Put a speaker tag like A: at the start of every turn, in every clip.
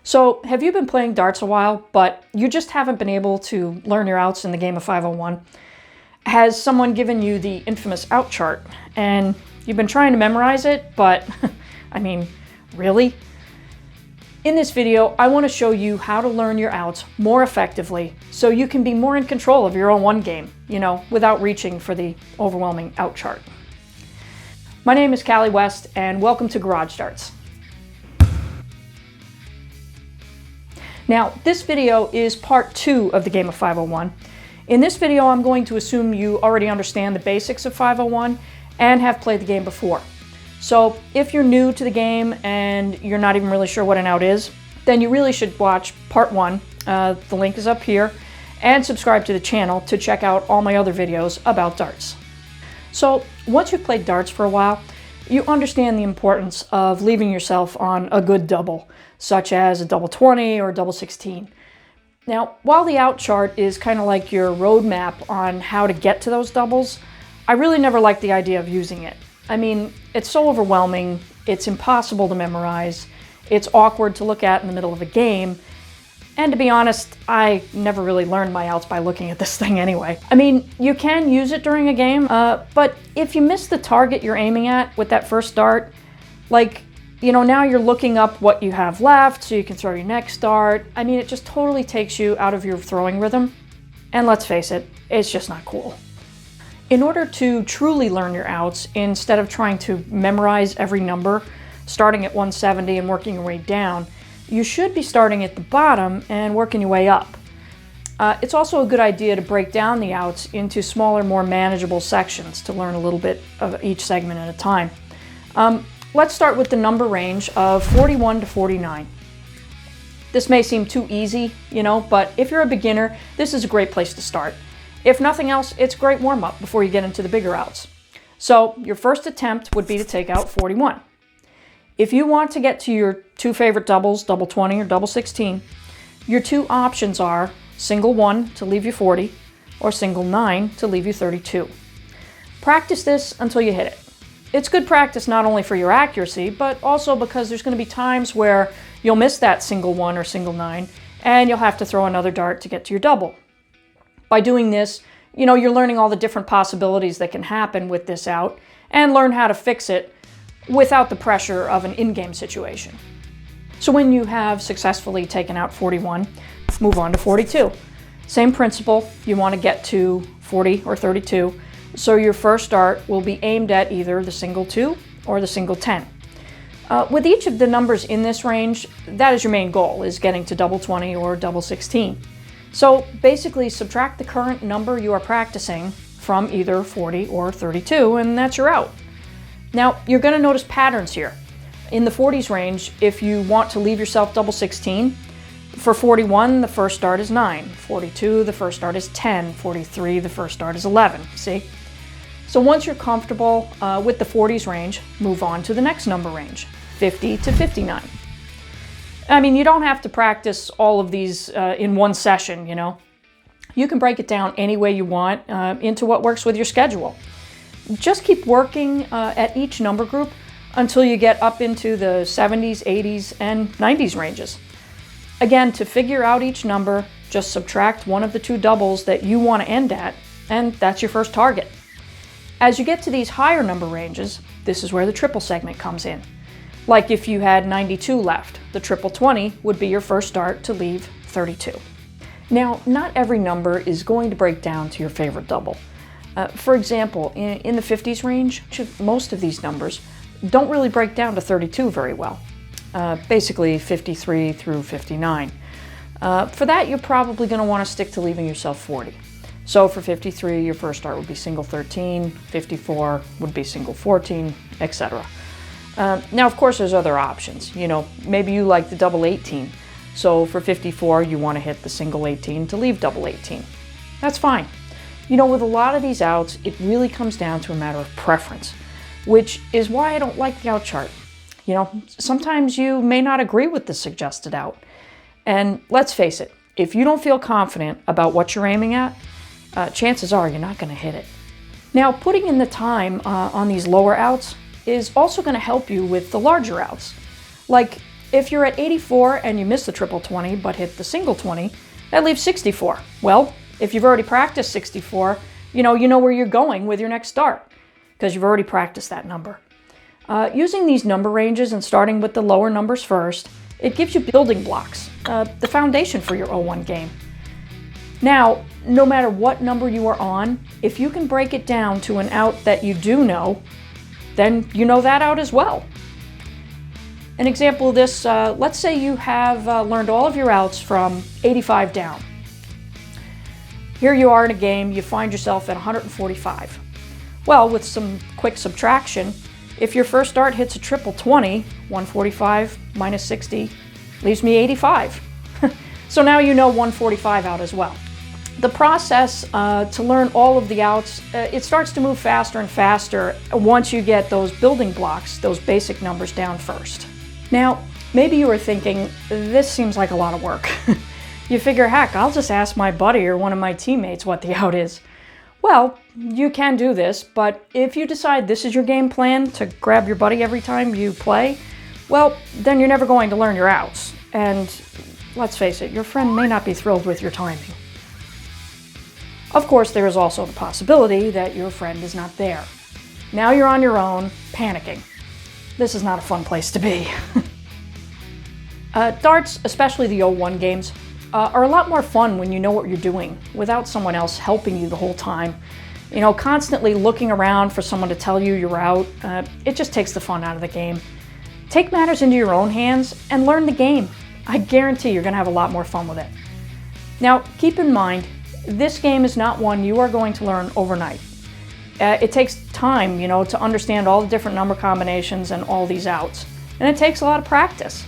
A: So, have you been playing darts a while, but you just haven't been able to learn your outs in the game of 501? Has someone given you the infamous out chart, and you've been trying to memorize it, but, I mean, really? In this video, I want to show you how to learn your outs more effectively so you can be more in control of your own one game, without reaching for the overwhelming out chart. My name is Cali West, and welcome to Garage Darts. Now, this video is part 2 of the game of 501. In this video, I'm going to assume you already understand the basics of 501 and have played the game before. So if you're new to the game and you're not even really sure what an out is, then you really should watch part 1. The link is up here, and subscribe to the channel to check out all my other videos about darts. So once you've played darts for a while, you understand the importance of leaving yourself on a good double, such as a double 20 or a double 16. Now, while the out chart is kind of like your roadmap on how to get to those doubles, I really never liked the idea of using it. I mean, it's so overwhelming, it's impossible to memorize, it's awkward to look at in the middle of a game, and to be honest, I never really learned my outs by looking at this thing anyway. I mean, you can use it during a game, but if you miss the target you're aiming at with that first dart, now you're looking up what you have left so you can throw your next dart. I mean, it just totally takes you out of your throwing rhythm. And let's face it, it's just not cool. In order to truly learn your outs, instead of trying to memorize every number, starting at 170 and working your way down, you should be starting at the bottom and working your way up. It's also a good idea to break down the outs into smaller, more manageable sections to learn a little bit of each segment at a time. Let's start with the number range of 41 to 49. This may seem too easy, but if you're a beginner, this is a great place to start. If nothing else, it's a great warm-up before you get into the bigger outs. So your first attempt would be to take out 41. If you want to get to your two favorite doubles, double 20 or double 16, your two options are single 1 to leave you 40 or single 9 to leave you 32. Practice this until you hit it. It's good practice not only for your accuracy, but also because there's going to be times where you'll miss that single 1 or single 9, and you'll have to throw another dart to get to your double. By doing this, you're learning all the different possibilities that can happen with this out, and learn how to fix it without the pressure of an in-game situation. So when you have successfully taken out 41, move on to 42. Same principle, you want to get to 40 or 32, so your first dart will be aimed at either the single 2 or the single 10. With each of the numbers in this range, that is your main goal, is getting to double 20 or double 16. So basically subtract the current number you are practicing from either 40 or 32, and that's your out. Now, you're going to notice patterns here. In the 40s range, if you want to leave yourself double 16, for 41, the first dart is 9. 42, the first dart is 10. 43, the first dart is 11. See? So once you're comfortable with the 40s range, move on to the next number range, 50 to 59. I mean, you don't have to practice all of these in one session, You can break it down any way you want into what works with your schedule. Just keep working at each number group until you get up into the 70s, 80s, and 90s ranges. Again, to figure out each number, just subtract one of the two doubles that you want to end at, and that's your first target. As you get to these higher number ranges, this is where the triple segment comes in. Like if you had 92 left, the triple 20 would be your first dart to leave 32. Now, not every number is going to break down to your favorite double. For example, in the 50s range, most of these numbers don't really break down to 32 very well. Basically 53 through 59. For that, you're probably going to want to stick to leaving yourself 40. So for 53, your first dart would be single 13, 54 would be single 14, etc. Now, of course, there's other options. Maybe you like the double 18. So for 54, you want to hit the single 18 to leave double 18. That's fine. With a lot of these outs, it really comes down to a matter of preference, which is why I don't like the out chart. Sometimes you may not agree with the suggested out. And let's face it, if you don't feel confident about what you're aiming at, chances are you're not going to hit it. Now, putting in the time on these lower outs is also going to help you with the larger outs. Like if you're at 84 and you miss the triple 20 but hit the single 20, that leaves 64. Well, if you've already practiced 64, you know where you're going with your next start because you've already practiced that number. Using these number ranges and starting with the lower numbers first, it gives you building blocks, the foundation for your 01 game. Now, no matter what number you are on, if you can break it down to an out that you do know, then you know that out as well. An example of this, let's say you have learned all of your outs from 85 down. Here you are in a game, you find yourself at 145. Well, with some quick subtraction, if your first start hits a triple 20, 145 minus 60 leaves me 85. So now you know 145 out as well. The process to learn all of the outs, it starts to move faster and faster once you get those building blocks, those basic numbers down first. Now, maybe you were thinking, this seems like a lot of work. You figure, heck, I'll just ask my buddy or one of my teammates what the out is. Well, you can do this, but if you decide this is your game plan to grab your buddy every time you play, well, then you're never going to learn your outs. And let's face it, your friend may not be thrilled with your timing. Of course, there is also the possibility that your friend is not there. Now you're on your own, panicking. This is not a fun place to be. Darts, especially the 01 games, are a lot more fun when you know what you're doing without someone else helping you the whole time. Constantly looking around for someone to tell you you're out, it just takes the fun out of the game. Take matters into your own hands and learn the game. I guarantee you're going to have a lot more fun with it. Now, keep in mind, this game is not one you are going to learn overnight. It takes time, to understand all the different number combinations and all these outs. And it takes a lot of practice.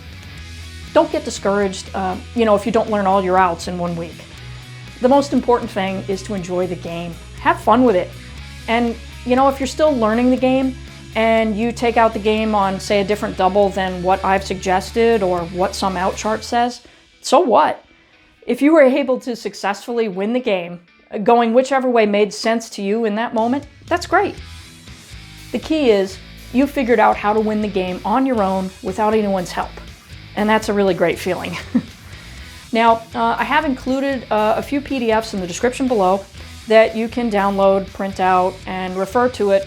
A: Don't get discouraged, if you don't learn all your outs in 1 week. The most important thing is to enjoy the game. Have fun with it. And, if you're still learning the game and you take out the game on, say, a different double than what I've suggested or what some out chart says, so what? If you were able to successfully win the game, going whichever way made sense to you in that moment, that's great. The key is you figured out how to win the game on your own without anyone's help. And that's a really great feeling. Now, I have included a few PDFs in the description below that you can download, print out, and refer to it,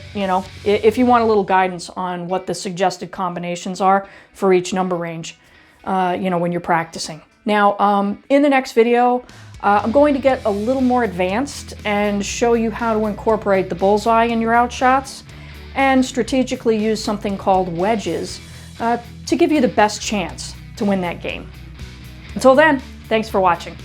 A: if you want a little guidance on what the suggested combinations are for each number range, when you're practicing. Now, in the next video, I'm going to get a little more advanced and show you how to incorporate the bullseye in your out shots and strategically use something called wedges to give you the best chance to win that game. Until then, thanks for watching.